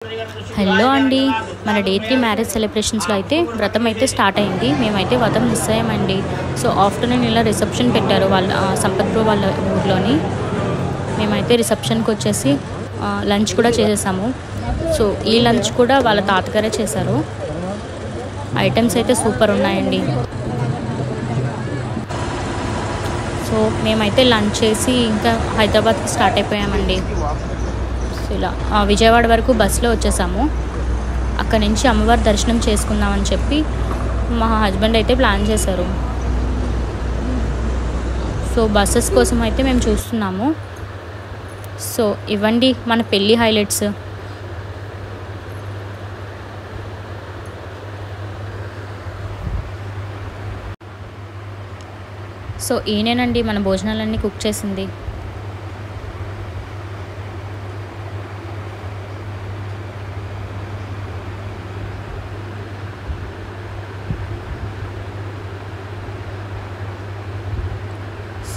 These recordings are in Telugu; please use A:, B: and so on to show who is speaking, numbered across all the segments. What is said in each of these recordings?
A: హలో అండి, మన డే 3 మ్యారేజ్ సెలబ్రేషన్స్లో అయితే వ్రతం అయితే స్టార్ట్ అయింది. మేమైతే వ్రతం మిస్ అయ్యామండి. సో ఆఫ్టర్నూన్ ఇలా రిసెప్షన్ పెట్టారు వాళ్ళ సంపత్ బ్రో వాళ్ళ ఊర్లోని. మేమైతే రిసెప్షన్కి వచ్చేసి లంచ్ కూడా చేసేసాము. సో ఈ లంచ్ కూడా వాళ్ళ తాతగారే చేశారు. ఐటమ్స్ అయితే సూపర్ ఉన్నాయండి. సో మేమైతే లంచ్ చేసి ఇంకా హైదరాబాద్కి స్టార్ట్ అయిపోయామండి. ఇలా విజయవాడ వరకు బస్సులో వచ్చేసాము. అక్కడి నుంచి అమ్మవారి దర్శనం చేసుకుందామని చెప్పి మా హస్బెండ్ అయితే ప్లాన్ చేశారు. సో బస్సెస్ కోసం అయితే మేము చూస్తున్నాము. సో ఇవ్వండి మన పెళ్ళి హైలైట్స్. సో ఈయనేనండి మన భోజనాలన్నీ కుక్ చేసింది.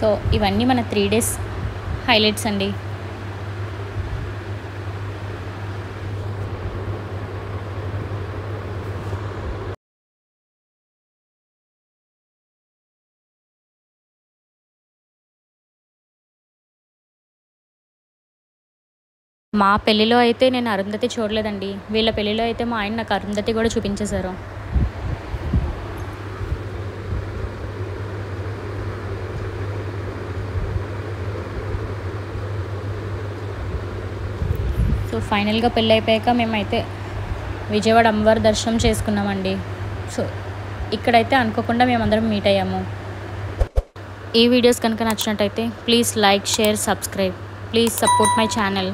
A: సో ఇవన్నీ మన 3 days హైలైట్స్ అండి. మా పెళ్ళిలో అయితే నేను అరుంధతి చూడలేదండి. వీళ్ళ పెళ్ళిలో అయితే మా ఆయన నాకు అరుంధతి కూడా చూపించేశారు. సో ఫైనల్గా పెళ్ళి అయిపోయాక మేమైతే విజయవాడ అమ్మవారి దర్శనం చేసుకున్నామండి. సో ఇక్కడైతే అనుకోకుండా మేమందరం మీట్ అయ్యాము. ఈ వీడియోస్ కనుక నచ్చినట్టయితే please like, share, subscribe. Please support my channel.